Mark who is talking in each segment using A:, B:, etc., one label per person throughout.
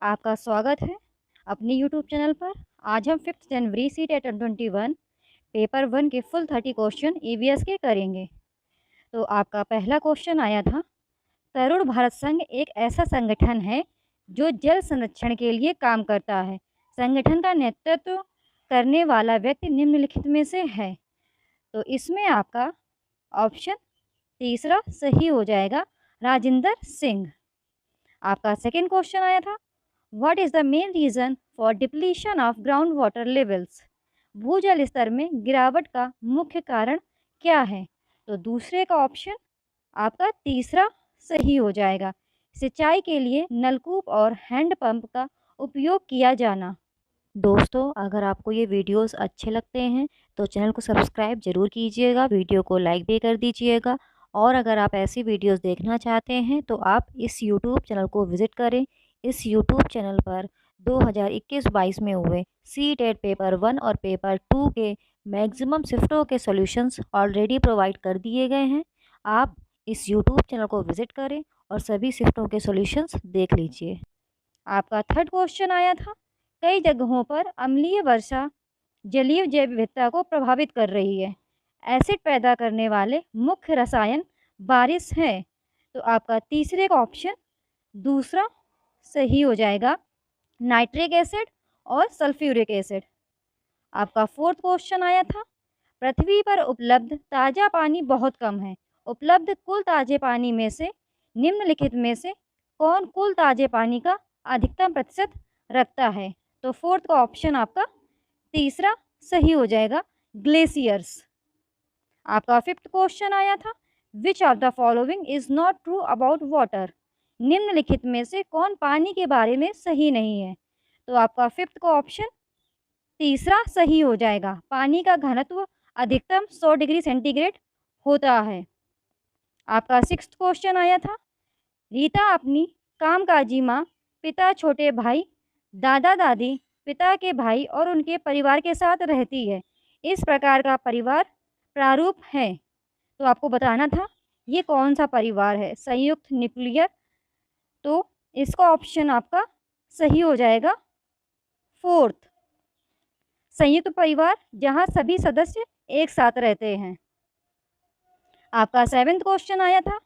A: आपका स्वागत है अपने यूट्यूब चैनल पर। आज हम 5 जनवरी सी टेट 2021 पेपर 1 के फुल 30 क्वेश्चन ईवीएस के करेंगे। तो आपका पहला क्वेश्चन आया था, तरुण भारत संघ एक ऐसा संगठन है जो जल संरक्षण के लिए काम करता है। संगठन का नेतृत्व करने वाला व्यक्ति निम्नलिखित में से है। तो इसमें आपका ऑप्शन तीसरा सही हो जाएगा, राजेंद्र सिंह। आपका सेकेंड क्वेश्चन आया था, What is the main reason for depletion of groundwater levels? भूजल स्तर में गिरावट का मुख्य कारण क्या है? तो दूसरे का ऑप्शन आपका तीसरा सही हो जाएगा, सिंचाई के लिए नलकूप और हैंडपंप का उपयोग किया जाना। दोस्तों, अगर आपको ये वीडियोस अच्छे लगते हैं तो चैनल को सब्सक्राइब ज़रूर कीजिएगा, वीडियो को लाइक भी कर दीजिएगा। और अगर आप ऐसी वीडियोस देखना चाहते हैं तो आप इस यूट्यूब चैनल को विज़िट करें। इस यूट्यूब चैनल पर 2021-22 में हुए सी टेट पेपर 1 और पेपर 2 के मैक्सिमम शिफ्टों के सॉल्यूशंस ऑलरेडी प्रोवाइड कर दिए गए हैं। आप इस यूट्यूब चैनल को विज़िट करें और सभी शिफ्टों के सॉल्यूशंस देख लीजिए। आपका थर्ड क्वेश्चन आया था, कई जगहों पर अम्लीय वर्षा जलीय जैव विविधता को प्रभावित कर रही है। एसिड पैदा करने वाले मुख्य रसायन बारिश है। तो आपका तीसरे का ऑप्शन दूसरा सही हो जाएगा, नाइट्रिक एसिड और सल्फ्यूरिक एसिड। आपका फोर्थ क्वेश्चन आया था, पृथ्वी पर उपलब्ध ताज़ा पानी बहुत कम है। उपलब्ध कुल ताज़े पानी में से निम्नलिखित में से कौन कुल ताज़े पानी का अधिकतम प्रतिशत रखता है? तो फोर्थ का ऑप्शन आपका तीसरा सही हो जाएगा, ग्लेशियर्स। आपका फिफ्थ क्वेश्चन आया था, which of the following is not true about water? निम्नलिखित में से कौन पानी के बारे में सही नहीं है? तो आपका फिफ्थ का ऑप्शन तीसरा सही हो जाएगा, पानी का घनत्व अधिकतम 100 डिग्री सेंटीग्रेड होता है। आपका सिक्स्थ क्वेश्चन आया था, रीता अपनी कामकाजी माँ, पिता, छोटे भाई, दादा दादी, पिता के भाई और उनके परिवार के साथ रहती है। इस प्रकार का परिवार प्रारूप है। तो आपको बताना था ये कौन सा परिवार है, संयुक्त न्यूक्लियर। तो इसका ऑप्शन आपका सही हो जाएगा फोर्थ, संयुक्त परिवार जहां सभी सदस्य एक साथ रहते हैं। आपका सेवेंथ क्वेश्चन आया था,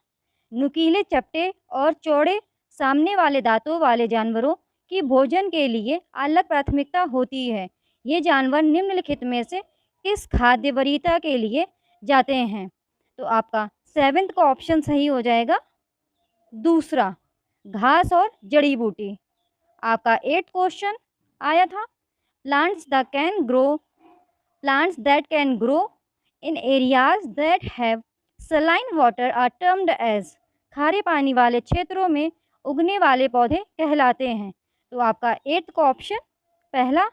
A: नुकीले चपटे और चौड़े सामने वाले दांतों वाले जानवरों की भोजन के लिए अलग प्राथमिकता होती है। ये जानवर निम्नलिखित में से किस खाद्य वरीयता के लिए जाते हैं? तो आपका सेवेंथ का ऑप्शन सही हो जाएगा, दूसरा, घास और जड़ी बूटी। आपका एट्थ क्वेश्चन आया था, plants that can grow in areas that have saline water are termed as. खारे पानी वाले क्षेत्रों में उगने वाले पौधे कहलाते हैं। तो आपका एट्थ का ऑप्शन पहला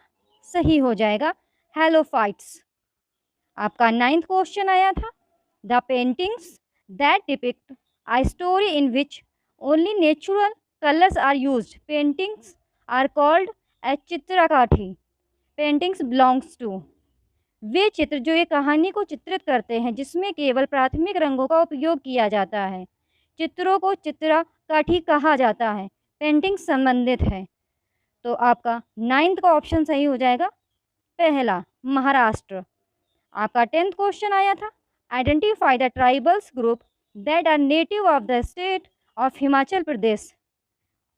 A: सही हो जाएगा, हेलोफाइट्स। आपका नाइन्थ क्वेश्चन आया था, the paintings that depict a story in which only natural colors are used. Paintings are called as चित्रकाठी. Paintings belongs to. वे चित्र जो ये कहानी को चित्रित करते हैं जिसमें केवल प्राथमिक रंगों का उपयोग किया जाता है, चित्रों को चित्रकाठी कहा जाता है। पेंटिंग संबंधित है। तो आपका नाइन्थ का ऑप्शन सही हो जाएगा, पहला, महाराष्ट्र। आपका टेंथ क्वेश्चन आया था, identify the tribals group that are native of the state of Himachal Pradesh.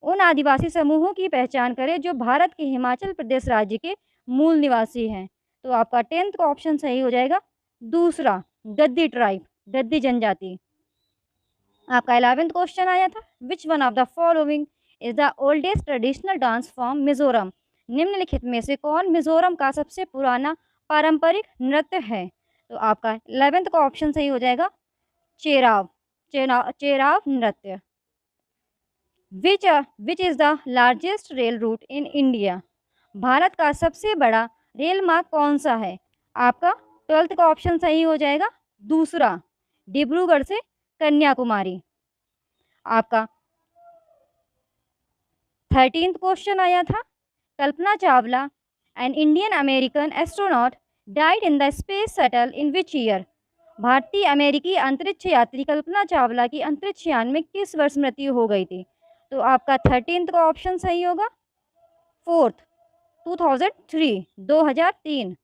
A: उन आदिवासी समूहों की पहचान करें जो भारत के हिमाचल प्रदेश राज्य के मूल निवासी हैं। तो आपका टेंथ का ऑप्शन सही हो जाएगा, दूसरा, गद्दी ट्राइब, गद्दी जनजाति। आपका 11th क्वेश्चन आया था, which one of the following is the oldest traditional dance form Mizoram? निम्नलिखित में से कौन मिजोरम का सबसे पुराना पारंपरिक नृत्य है? तो आपका 11th का ऑप्शन सही हो जाएगा, चेराव नृत्य। Which is the largest rail route in India? Bharat का सबसे बड़ा रेल मार्ग कौन सा है? आपका 12th का ऑप्शन सही हो जाएगा, दूसरा, डिब्रूगढ़ से कन्याकुमारी। आपका 13th क्वेश्चन आया था, Kalpana Chawla an Indian American astronaut died in the space shuttle in which year? भारतीय अमेरिकी अंतरिक्ष यात्री कल्पना चावला की अंतरिक्ष यान में किस वर्ष मृत्यु हो गई थी? तो आपका 13th का ऑप्शन सही होगा, 4 2003 2003।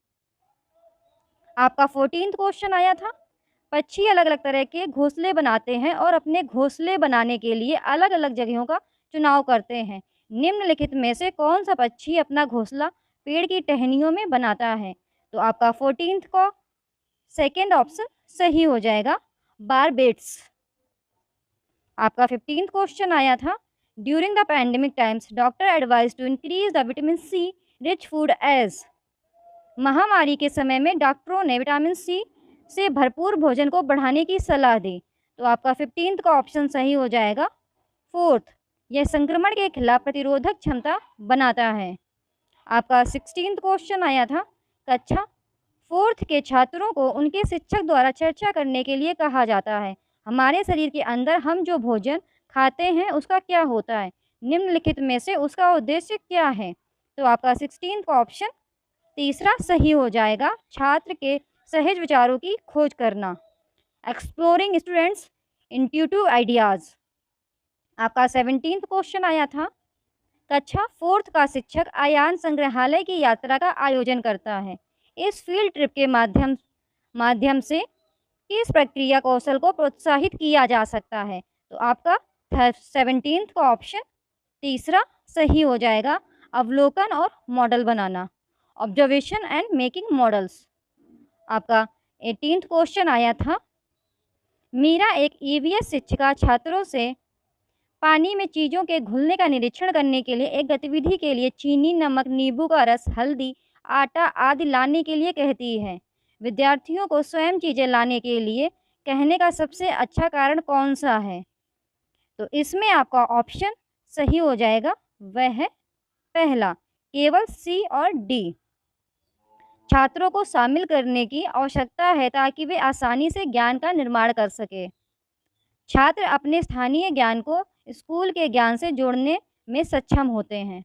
A: आपका 14th क्वेश्चन आया था, पक्षी अलग अलग तरह के घोंसले बनाते हैं और अपने घोंसले बनाने के लिए अलग अलग जगहों का चुनाव करते हैं। निम्नलिखित में से कौन सा पक्षी अपना घोंसला पेड़ की टहनियों में बनाता है? तो आपका 14th का सेकेंड ऑप्शन सही हो जाएगा, बारबेट्स। आपका 15th क्वेश्चन आया था, during the pandemic times doctor advise to increase the vitamin C rich food as. महामारी के समय में डॉक्टरों ने विटामिन सी से भरपूर भोजन को बढ़ाने की सलाह दी। तो आपका 15th का ऑप्शन सही हो जाएगा, 4th। यह संक्रमण के खिलाफ प्रतिरोधक क्षमता बनाता है। आपका 16th क्वेश्चन आया था, कक्षा 4th के छात्रों को उनके शिक्षक द्वारा चर्चा करने के लिए कहा जाता है। हमारे शरीर के अंदर हम जो भोजन खाते हैं उसका क्या होता है? निम्नलिखित में से उसका उद्देश्य क्या है? तो आपका 16th का ऑप्शन तीसरा सही हो जाएगा, छात्र के सहज विचारों की खोज करना, एक्सप्लोरिंग स्टूडेंट्स इंट्यूटिव आइडियाज़। आपका 17th क्वेश्चन आया था, कक्षा 4th का शिक्षक आयान संग्रहालय की यात्रा का आयोजन करता है। इस फील्ड ट्रिप के माध्यम से किस प्रक्रिया कौशल को प्रोत्साहित किया जा सकता है? तो आपका 17th का ऑप्शन तीसरा सही हो जाएगा, अवलोकन और model banana, observation and making models. आपका 18th क्वेश्चन आया था, मीरा एक ईवीएस शिक्षिका छात्रों से पानी में चीज़ों के घुलने का निरीक्षण करने के लिए एक गतिविधि के लिए चीनी, नमक, नींबू का रस, हल्दी, आटा आदि लाने के लिए कहती है। विद्यार्थियों को स्वयं चीज़ें लाने के लिए कहने का सबसे अच्छा कारण कौन सा है? तो इसमें आपका ऑप्शन सही हो जाएगा, वह है पहला, केवल सी और डी। छात्रों को शामिल करने की आवश्यकता है ताकि वे आसानी से ज्ञान का निर्माण कर सके। छात्र अपने स्थानीय ज्ञान को स्कूल के ज्ञान से जोड़ने में सक्षम होते हैं।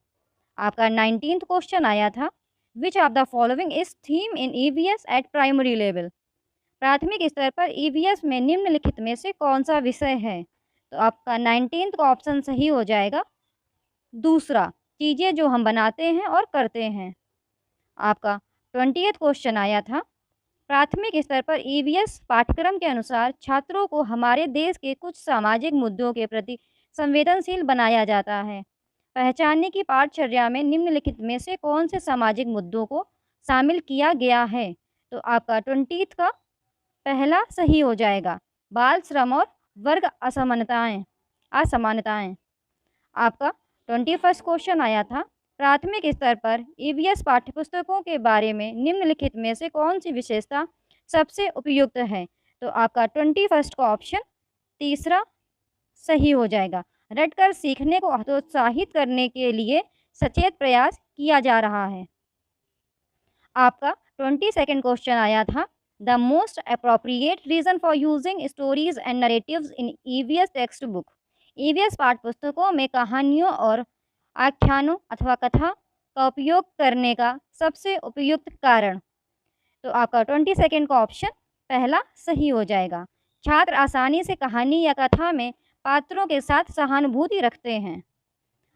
A: आपका 19th क्वेश्चन आया था, which of the following is theme in EVS eight primary level. प्राथमिक स्तर पर ईवीएस में निम्नलिखित में से कौन सा विषय है? तो आपका 19th का ऑप्शन सही हो जाएगा, दूसरा, चीज़ें जो हम बनाते हैं और करते हैं। आपका 20th क्वेश्चन आया था, प्राथमिक स्तर पर ईवीएस पाठ्यक्रम के अनुसार छात्रों को हमारे देश के कुछ सामाजिक मुद्दों के प्रति संवेदनशील बनाया जाता है। पहचानने की पाठचर्या में निम्नलिखित में से कौन से सामाजिक मुद्दों को शामिल किया गया है? तो आपका 20th का पहला सही हो जाएगा, बाल श्रम और वर्ग असमानताएं। आपका 21st क्वेश्चन आया था, प्राथमिक स्तर पर ईवीएस पाठ्यपुस्तकों के बारे में निम्नलिखित में से कौन सी विशेषता सबसे उपयुक्त है? तो आपका 21st का ऑप्शन तीसरा सही हो जाएगा, रटकर सीखने को हतोत्साहित करने के लिए सचेत प्रयास किया जा रहा है। आपका 22nd क्वेश्चन आया था, the most appropriate reason for using stories and narratives in EVS text book. EVS पाठ्यपुस्तकों में कहानियों और आख्यानों अथवा कथा का उपयोग करने का सबसे उपयुक्त कारण। तो आपका 22nd का ऑप्शन पहला सही हो जाएगा, छात्र आसानी से कहानी या कथा में पात्रों के साथ सहानुभूति रखते हैं।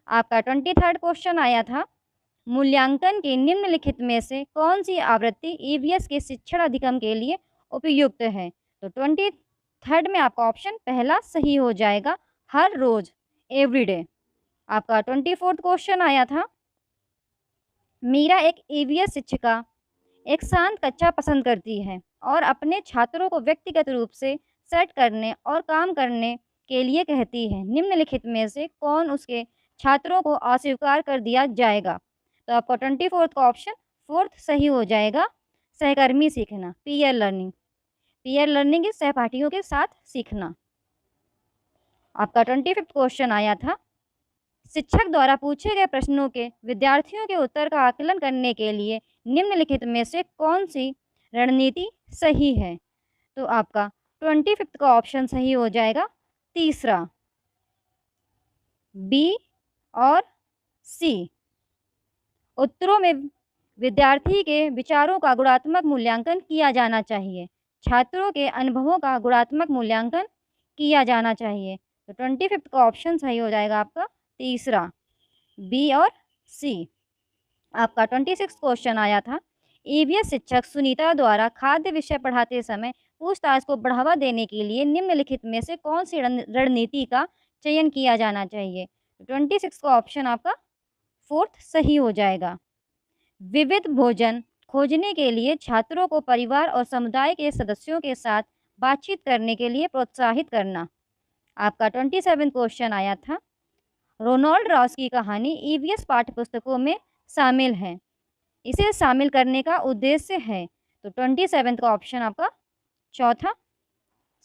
A: आपका 23rd क्वेश्चन आया था, मूल्यांकन की निम्नलिखित में से कौन सी आवृत्ति ईवीएस के शिक्षण अधिगम के लिए उपयुक्त है? तो 23rd में आपका ऑप्शन पहला सही हो जाएगा, हर रोज, एवरीडे। आपका 24th क्वेश्चन आया था, मीरा एक ईवीएस शिक्षिका एक शांत कक्षा पसंद करती है और अपने छात्रों को व्यक्तिगत रूप से सेट करने और काम करने के लिए कहती है। निम्नलिखित में से कौन उसके छात्रों को अस्वीकार कर दिया जाएगा? तो आपका 24th का ऑप्शन 4th सही हो जाएगा, सहकर्मी सीखना, पीयर लर्निंग। पीयर लर्निंग इस सहपाठियों के साथ सीखना। आपका 25th क्वेश्चन आया था, शिक्षक द्वारा पूछे गए प्रश्नों के विद्यार्थियों के उत्तर का आकलन करने के लिए निम्नलिखित में से कौन सी रणनीति सही है? तो आपका 25th का ऑप्शन सही हो जाएगा, तीसरा, बी और सी। उत्तरों में विद्यार्थी के विचारों का गुणात्मक मूल्यांकन किया जाना चाहिए, छात्रों के अनुभवों का गुणात्मक मूल्यांकन किया जाना चाहिए। तो 25th का ऑप्शन सही हो जाएगा आपका तीसरा, बी और सी। आपका 26 क्वेश्चन आया था, ईवीएस शिक्षक सुनीता द्वारा खाद्य विषय पढ़ाते समय पूछताछ को बढ़ावा देने के लिए निम्नलिखित में से कौन सी रणनीति का चयन किया जाना चाहिए? 26 का ऑप्शन आपका फोर्थ सही हो जाएगा। विविध भोजन खोजने के लिए छात्रों को परिवार और समुदाय के सदस्यों के साथ बातचीत करने के लिए प्रोत्साहित करना। आपका 27 क्वेश्चन आया था, रोनाल्ड रॉस की कहानी ईवीएस पाठ्यपुस्तकों में शामिल है, इसे शामिल करने का उद्देश्य है। तो 27 का ऑप्शन आपका चौथा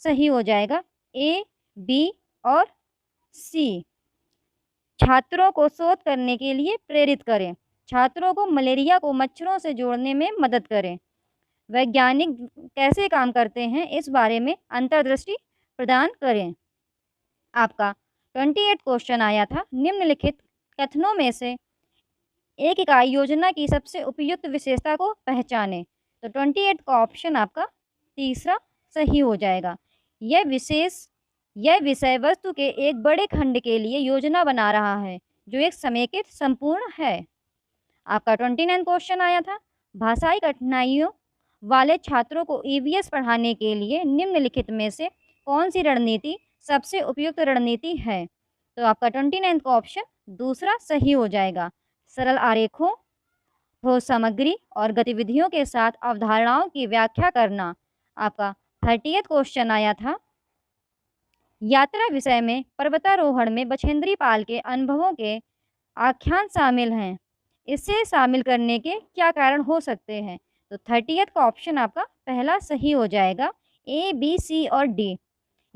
A: सही हो जाएगा, ए, बी और सी। छात्रों को शोध करने के लिए प्रेरित करें, छात्रों को मलेरिया को मच्छरों से जोड़ने में मदद करें, वैज्ञानिक कैसे काम करते हैं इस बारे में अंतर्दृष्टि प्रदान करें। आपका 28 क्वेश्चन आया था, निम्नलिखित कथनों में से एक इकाई योजना की सबसे उपयुक्त विशेषता को पहचानें। तो 28 का ऑप्शन आपका तीसरा सही हो जाएगा। यह विषय वस्तु के एक बड़े खंड के लिए योजना बना रहा है जो एक समेकित संपूर्ण है। आपका 29 क्वेश्चन आया था, भाषाई कठिनाइयों वाले छात्रों को ईवीएस पढ़ाने के लिए निम्नलिखित में से कौन सी रणनीति सबसे उपयुक्त रणनीति है? तो आपका 29 का ऑप्शन दूसरा सही हो जाएगा। सरल आरेखों, ठोस सामग्री और गतिविधियों के साथ अवधारणाओं की व्याख्या करना। आपका 30 क्वेश्चन आया था, यात्रा विषय में पर्वतारोहण में बछेंद्री पाल के अनुभवों के आख्यान शामिल हैं, इसे शामिल करने के क्या कारण हो सकते हैं? तो 30 का ऑप्शन आपका पहला सही हो जाएगा, ए, बी, सी और डी।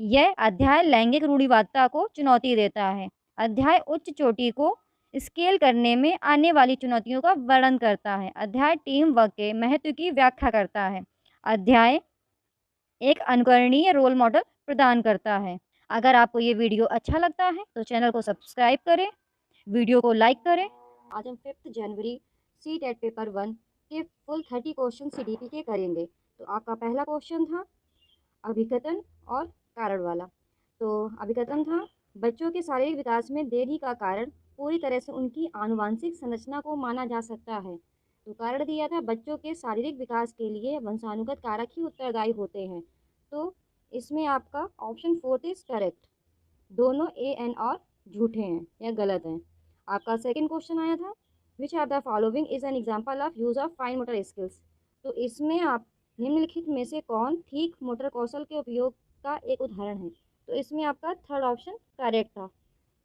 A: यह अध्याय लैंगिक रूढ़िवादिता को चुनौती देता है। अध्याय उच्च चोटी को स्केल करने में आने वाली चुनौतियों का वर्णन करता है। अध्याय टीम वर्क के महत्व की व्याख्या करता है। अध्याय एक अनुकरणीय रोल मॉडल प्रदान करता है। अगर आपको ये वीडियो अच्छा लगता है तो चैनल को सब्सक्राइब करें, वीडियो को लाइक करें। आज हम 5 जनवरी सीटेट पेपर 1 के फुल 30 क्वेश्चन सीडीपी के करेंगे। तो आपका पहला क्वेश्चन था अभिकथन और कारण वाला। तो अभिकथन था, बच्चों के शारीरिक विकास में देरी का कारण पूरी तरह से उनकी आनुवंशिक संरचना को माना जा सकता है। तो कारण दिया था, बच्चों के शारीरिक विकास के लिए वंशानुगत कारक ही उत्तरदायी होते हैं। तो इसमें आपका ऑप्शन फोर्थ इज करेक्ट। दोनों ए एन और झूठे हैं या गलत हैं। आपका सेकंड क्वेश्चन आया था, which of the following is an example of use of fine motor skills. तो इसमें आप निम्नलिखित में से कौन ठीक मोटर कौशल के उपयोग का एक उदाहरण है? तो इसमें आपका थर्ड ऑप्शन करेक्ट था,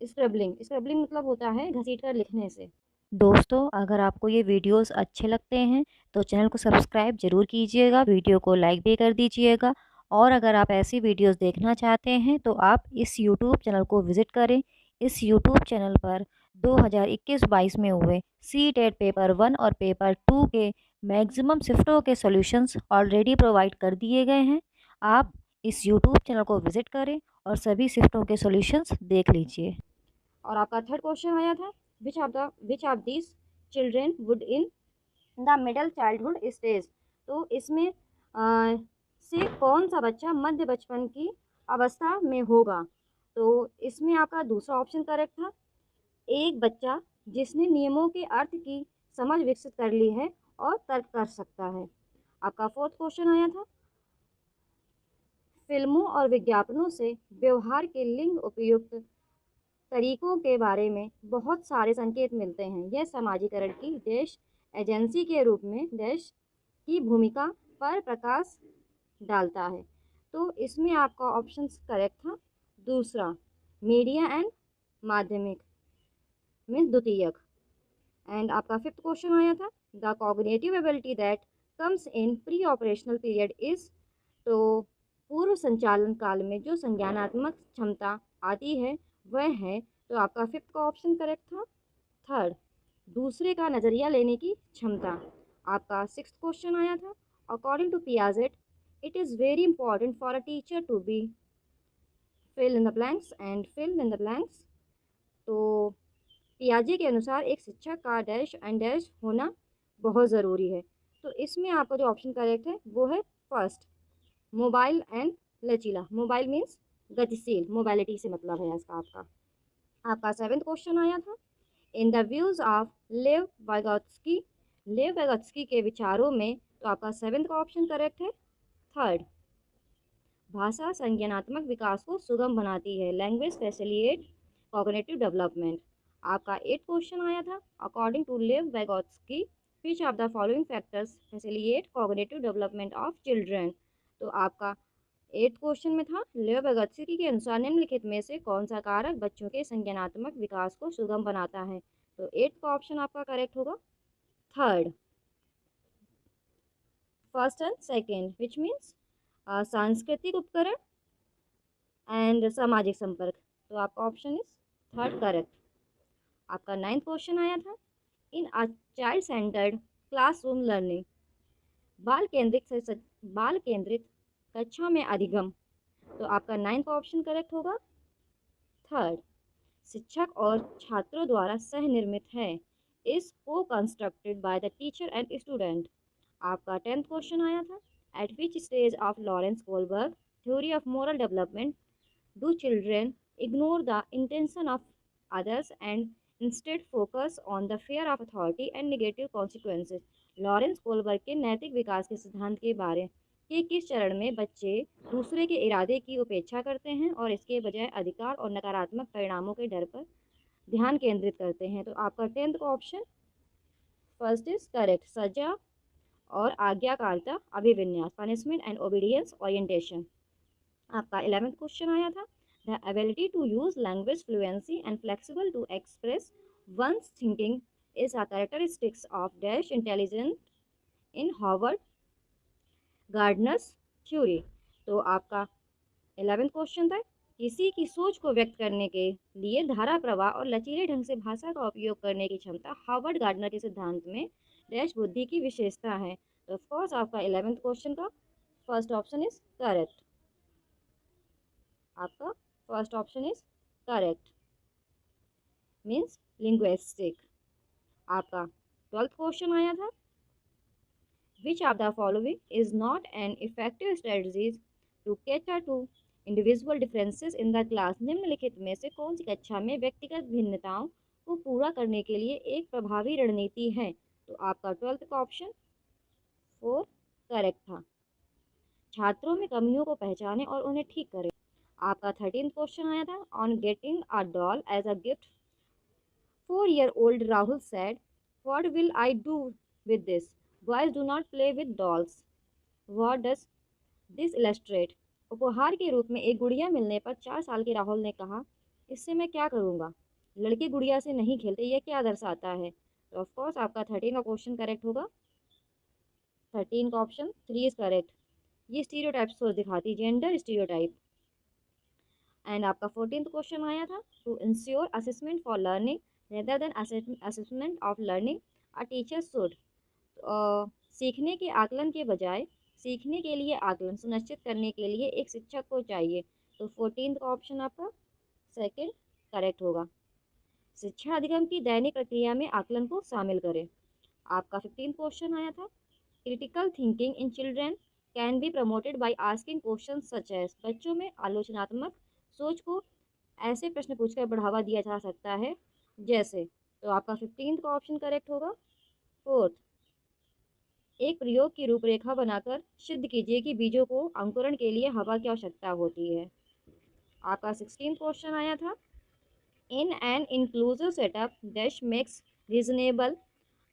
A: स्क्रैबलिंग। स्क्रैबलिंग मतलब होता है घसीट कर लिखने से। दोस्तों, अगर आपको ये वीडियोस अच्छे लगते हैं तो चैनल को सब्सक्राइब जरूर कीजिएगा, वीडियो को लाइक भी कर दीजिएगा। और अगर आप ऐसी वीडियोस देखना चाहते हैं तो आप इस यूट्यूब चैनल को विज़िट करें। इस यूट्यूब चैनल पर 2021-22 में हुए सीटेट पेपर 1 और पेपर 2 के मैक्सिमम शिफ्टों के सॉल्यूशंस ऑलरेडी प्रोवाइड कर दिए गए हैं। आप इस यूट्यूब चैनल को विज़िट करें और सभी शिफ्टों के सॉल्यूशंस देख लीजिए। और आपका थर्ड क्वेश्चन आया था, which of these children would in the middle childhood stage. तो इसमें से कौन सा बच्चा मध्य बचपन की अवस्था में होगा? तो इसमें आपका दूसरा ऑप्शन करेक्ट था, एक बच्चा जिसने नियमों के अर्थ की समझ विकसित कर ली है और तर्क कर सकता है। आपका फोर्थ क्वेश्चन आया था, फिल्मों और विज्ञापनों से व्यवहार के लिंग उपयुक्त तरीकों के बारे में बहुत सारे संकेत मिलते हैं। यह समाजीकरण की डैश एजेंसी के रूप में डैश की भूमिका पर प्रकाश डालता है। तो इसमें आपका ऑप्शन करेक्ट था दूसरा, मीडिया एंड माध्यमिक मीन्स द्वितीयक। एंड आपका फिफ्थ क्वेश्चन आया था, the cognitive ability that comes in pre operational period is. तो पूर्व संचालन काल में जो संज्ञानात्मक क्षमता आती है वह है। तो आपका फिफ्थ का ऑप्शन करेक्ट था थर्ड, दूसरे का नज़रिया लेने की क्षमता। आपका सिक्स्थ क्वेश्चन आया था, according to Piaget it is very important for a teacher to be fill in the blanks and fill in the blanks. तो पियाजे के अनुसार एक शिक्षक का डैश एंड डैश होना बहुत ज़रूरी है। तो इसमें आपका जो ऑप्शन करेक्ट है वो है फर्स्ट, मोबाइल एंड लचीला। मोबाइल मीन्स गतिशील, मोबाइलिटी से मतलब है इसका। आपका सेवेंथ क्वेश्चन आया था, इन द व्यूज़ ऑफ लेव वाइगोत्स्की के विचारों में, तो आपका 7th का ऑप्शन करेक्ट है। थर्ड, भाषा संज्ञानात्मक विकास को सुगम बनाती है। Language facilitate cognitive development. आपका 8th क्वेश्चन आया था, according to Lev Vygotsky which of the following factors facilitate cognitive development of children. तो आपका 8th क्वेश्चन में था, लेव वाइगोत्स्की के अनुसार निम्नलिखित में से कौन सा कारक बच्चों के संज्ञानात्मक विकास को सुगम बनाता है। तो 8th का ऑप्शन आपका करेक्ट होगा third. First and second which means सांस्कृतिक उपकरण एंड सामाजिक संपर्क। तो आपका ऑप्शन इज थर्ड करेक्ट। आपका 9th क्वेश्चन आया था, in a child centred classroom learning, बाल केंद्रित कक्षा में अधिगम। तो आपका 9th का ऑप्शन करेक्ट होगा थर्ड। शिक्षक और छात्रों द्वारा सह निर्मित है, इज को constructed by the teacher and student. आपका 10th क्वेश्चन आया था, eight which stage of Lawrence Kohlberg theory of moral development do children ignore the intention of others and instead focus on the fair of authority and negative consequences. Lawrence Kohlberg के नैतिक विकास के सिद्धांत के बारे के किस चरण में बच्चे दूसरे के इरादे की उपेक्षा करते हैं और इसके बजाय अधिकार और नकारात्मक परिणामों के डर पर ध्यान केंद्रित करते हैं। तो आपका 10th का ऑप्शन फर्स्ट इज करेक्ट, सजा और आज्ञाकारिता अभिविन्यास, पनिशमेंट एंड ओबीडियंस ओरिएंटेशन। आपका 11th क्वेश्चन आया था, the ability to use language fluency and flexible to express one's thinking is a characteristics of dash intelligent in Howard Gardner's theory. तो आपका 11th question था, किसी की सोच को व्यक्त करने के लिए धारा प्रवाह और लचीले ढंग से भाषा का उपयोग करने की क्षमता हार्वर्ड गार्डनर के सिद्धांत में डैश बुद्धि की विशेषता है। तो ऑफकोर्स आपका 11th क्वेश्चन का फर्स्ट ऑप्शन इज करेक्ट। आपका first option is correct means linguistic. आपका 12th क्वेश्चन आया था, which of the following is not an effective strategies to cater to individual differences in the class. निम्नलिखित में से कौन सी कक्षा में व्यक्तिगत भिन्नताओं को पूरा करने के लिए एक प्रभावी रणनीति है। तो आपका 12th का ऑप्शन 4 करेक्ट था। छात्रों में कमियों को पहचाने और उन्हें ठीक करें। आपका 13th क्वेश्चन आया था, on getting a doll as a gift 4-year-old Rahul said, what will I do with this, boys do not play with dolls, what does this illustrate. उपहार के रूप में एक गुड़िया मिलने पर 4 साल के राहुल ने कहा, इससे मैं क्या करूँगा, लड़के गुड़िया से नहीं खेलते, यह क्या दर्शाता है। तो ऑफकोर्स आपका 13 का क्वेश्चन करेक्ट होगा। 13 का ऑप्शन 3 इज करेक्ट। ये स्टीरियोटाइप सोच दिखाती, जेंडर स्टीरियोटाइप। एंड आपका 14th क्वेश्चन आया था, to ensure assessment for learning rather than assessment of learning a teacher should. सीखने के आकलन के बजाय सीखने के लिए आकलन सुनिश्चित करने के लिए एक शिक्षक को चाहिए। तो 14th का ऑप्शन आपका सेकंड करेक्ट होगा। शिक्षा अधिगम की दैनिक प्रक्रिया में आकलन को शामिल करें। आपका 15th क्वेश्चन आया था, critical thinking in children can be promoted by asking question such as. बच्चों में आलोचनात्मक सोच को ऐसे प्रश्न पूछकर बढ़ावा दिया जा सकता है जैसे। तो आपका 15th का ऑप्शन करेक्ट होगा फोर्थ। एक प्रयोग की रूपरेखा बनाकर सिद्ध कीजिए कि बीजों को अंकुरण के लिए हवा की आवश्यकता होती है। आपका 16th क्वेश्चन आया था, in an inclusive setup dash makes reasonable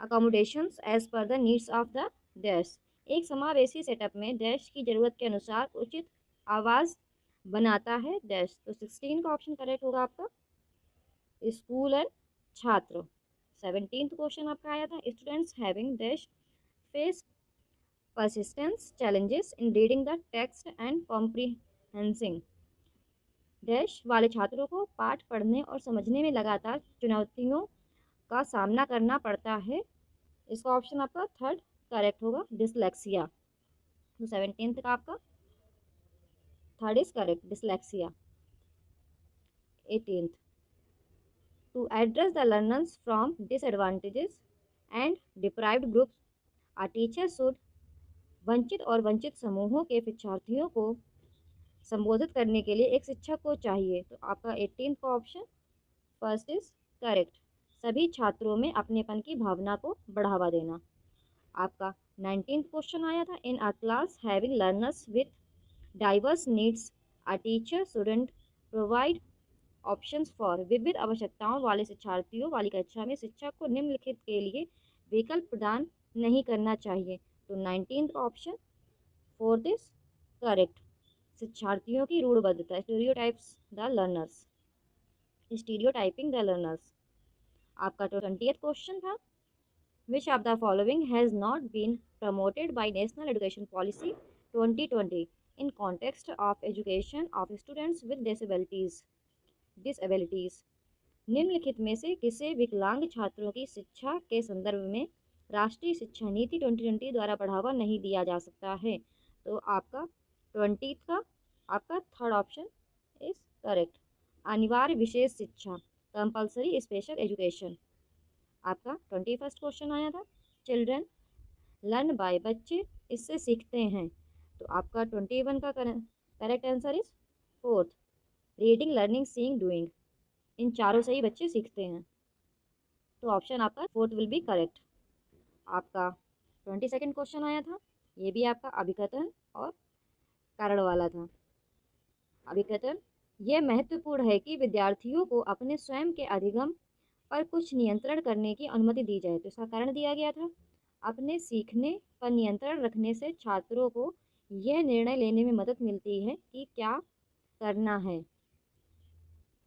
A: accommodations as per the needs of the dash. एक समावेशी सेटअप में डैश की ज़रूरत के अनुसार उचित आवाज़ बनाता है डैश। तो 16 का ऑप्शन करेक्ट होगा आपका स्कूल एंड छात्र। 17th क्वेश्चन आपका आया था, students having dash face persistence challenges in reading the text and comprehending dash वाले छात्रों को पाठ पढ़ने और समझने में लगातार चुनौतियों का सामना करना पड़ता है। इसका ऑप्शन आपका थर्ड करेक्ट होगा, डिसलेक्सिया। तो 17th का आपका third is correct, dyslexia. 18th, to address the learners from disadvantages and deprived groups a teacher should. वंचित और वंचित समूहों के शिक्षार्थियों को संबोधित करने के लिए एक शिक्षक को चाहिए। तो आपका 18th का ऑप्शन फर्स्ट इज करेक्ट, सभी छात्रों में अपनेपन की भावना को बढ़ावा देना। आपका 19th क्वेश्चन आया था, in a class having learners with diverse needs a teacher shouldn't provide options for, विविध आवश्यकताओं वाले शिक्षार्थियों वाली कक्षा में शिक्षक को निम्नलिखित के लिए विकल्प प्रदान नहीं करना चाहिए। तो 19th का ऑप्शन फोर्थ इज करेक्ट। शिक्षार्थियों की रूढ़बद्धता, stereotypes the learners, stereotyping the learners. आपका 20th क्वेश्चन था, which of the following has not been promoted by National Education Policy 2020 in context of education of students with disabilities? निम्नलिखित में से किसे विकलांग छात्रों की शिक्षा के संदर्भ में राष्ट्रीय शिक्षा नीति 2020 द्वारा बढ़ावा नहीं दिया जा सकता है? तो आपका 20th का आपका थर्ड ऑप्शन इज करेक्ट, अनिवार्य विशेष शिक्षा, कंपल्सरी स्पेशल एजुकेशन। आपका 21st क्वेश्चन आया था, चिल्ड्रन लर्न बाय, बच्चे इससे सीखते हैं। तो आपका 21 का correct answer is fourth, reading learning seeing doing, इन चारों से ही बच्चे सीखते हैं। तो ऑप्शन आपका फोर्थ विल बी करेक्ट। आपका 22nd क्वेश्चन आया था, ये भी आपका अभिकथन और कारण वाला था। अभिकथन, यह महत्वपूर्ण है कि विद्यार्थियों को अपने स्वयं के अधिगम पर कुछ नियंत्रण करने की अनुमति दी जाए। तो इसका कारण दिया गया था, अपने सीखने पर नियंत्रण रखने से छात्रों को यह निर्णय लेने में मदद मिलती है कि क्या करना है,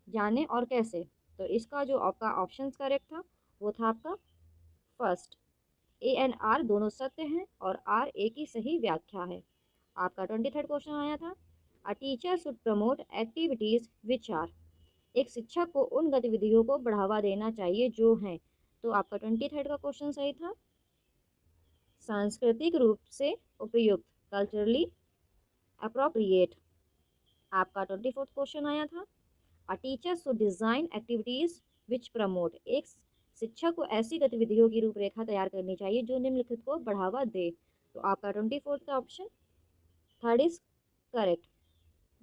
A: जाने और कैसे। तो इसका जो आपका ऑप्शन करेक्ट था वो था आपका फर्स्ट, ए एंड आर दोनों सत्य हैं और आर ए की सही व्याख्या है। आपका 23rd क्वेश्चन आया था, a teacher should promote activities which are, एक शिक्षक को उन गतिविधियों को बढ़ावा देना चाहिए जो हैं। तो आपका 23rd का क्वेश्चन सही था, सांस्कृतिक रूप से उपयुक्त, कल्चरली अप्रोप्रिएट। आपका 24th क्वेश्चन आया था, a teacher should design activities which promote, एक शिक्षक को ऐसी गतिविधियों की रूपरेखा तैयार करनी चाहिए जो निम्नलिखित को बढ़ावा दे। तो आपका 24th का ऑप्शन थर्ड इज करेक्ट,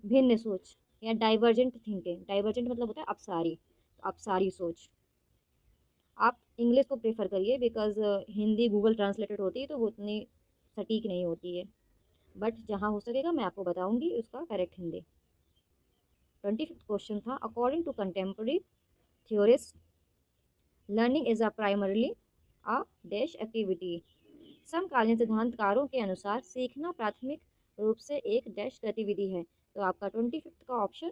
A: भिन्न सोच या डाइवर्जेंट थिंकिंग। डाइवर्जेंट मतलब होता है अपसारी, तो अपसारी सोच। आप इंग्लिश को प्रेफर करिए बिकॉज हिंदी गूगल ट्रांसलेटेड होती है तो वो उतनी सटीक नहीं होती है, बट जहाँ हो सकेगा मैं आपको बताऊंगी उसका करेक्ट हिंदी। 25th क्वेश्चन था, according to contemporary theorist learning is a primarily a dash activity, समकालीन सिद्धांतकारों के अनुसार सीखना प्राथमिक रूप से एक डैश गतिविधि है। तो आपका 25th का ऑप्शन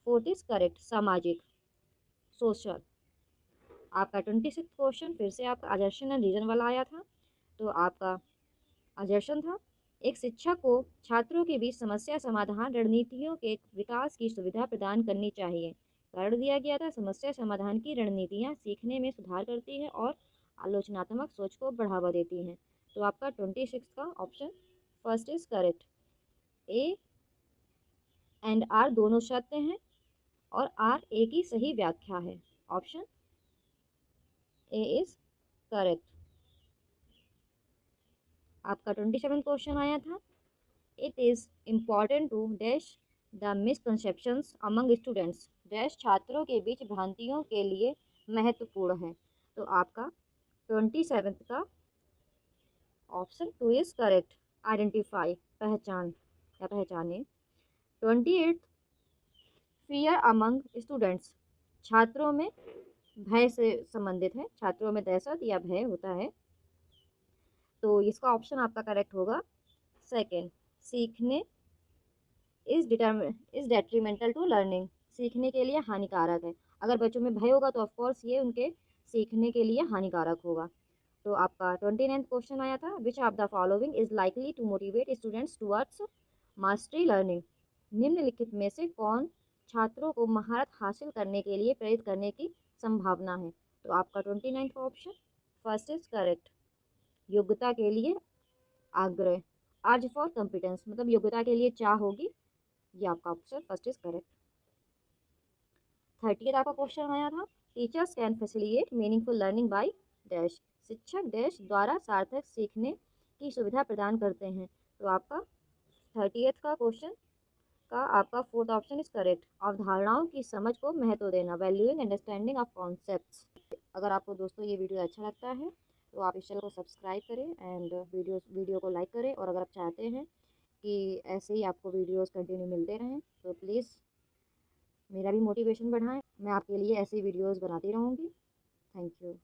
A: फोर्थ इज करेक्ट, सामाजिक, सोशल। आपका 26th क्वेश्चन फिर से आपका अजर्शन एंड रीजन वाला आया था। तो आपका अजर्शन था, एक शिक्षक को छात्रों के बीच समस्या समाधान रणनीतियों के विकास की सुविधा प्रदान करनी चाहिए। कारण दिया गया था, समस्या समाधान की रणनीतियाँ सीखने में सुधार करती है और आलोचनात्मक सोच को बढ़ावा देती हैं। तो आपका 26 का option first is correct, A and R दोनों सत्य हैं और आर ए की सही व्याख्या है। Option A is correct. आपका 27 क्वेश्चन आया था, it is important to dash the misconceptions among students, dash छात्रों के बीच भ्रांतियों के लिए महत्वपूर्ण है। तो आपका 27 का option two is correct, identify, पहचान या पहचाने। 28 फियर अमंग स्टूडेंट्स, छात्रों में भय से संबंधित है, छात्रों में दहशत या भय होता है। तो इसका ऑप्शन आपका करेक्ट होगा सेकेंड, सीखने इज डेट्रीमेंटल टू लर्निंग, सीखने के लिए हानिकारक है। अगर बच्चों में भय होगा तो ऑफकोर्स ये उनके सीखने के लिए हानिकारक होगा। तो आपका 29th क्वेश्चन आया था, which of the following is likely to motivate students towards mastery learning, निम्नलिखित में से कौन छात्रों को महारत हासिल करने के लिए प्रेरित करने की संभावना है। तो आपका 29 का ऑप्शन फर्स्ट इज करेक्ट, योग्यता के लिए आग्रह, अर्ज फॉर कॉम्पिटेंस, मतलब योग्यता के लिए चाह होगी, ये आपका option first is correct. 30th आपका क्वेश्चन आया था, teachers can facilitate meaningful learning by dash, शिक्षक डैश द्वारा सार्थक सीखने की सुविधा प्रदान करते हैं। तो आपका 30th का क्वेश्चन का आपका फोर्थ ऑप्शन इज करेक्ट। अवधारणाओं की समझ को महत्व देना, वैल्यूइंग अंडरस्टैंडिंग ऑफ कॉन्सेप्ट्स। अगर आपको दोस्तों ये वीडियो अच्छा लगता है तो आप इस चैनल को सब्सक्राइब करें एंड वीडियो को लाइक करें। और अगर आप चाहते हैं कि ऐसे ही आपको वीडियोस कंटिन्यू मिलते रहें तो प्लीज़ मेरा भी मोटिवेशन बढ़ाएं। मैं आपके लिए ऐसी वीडियोस बनाती रहूँगी। Thank you.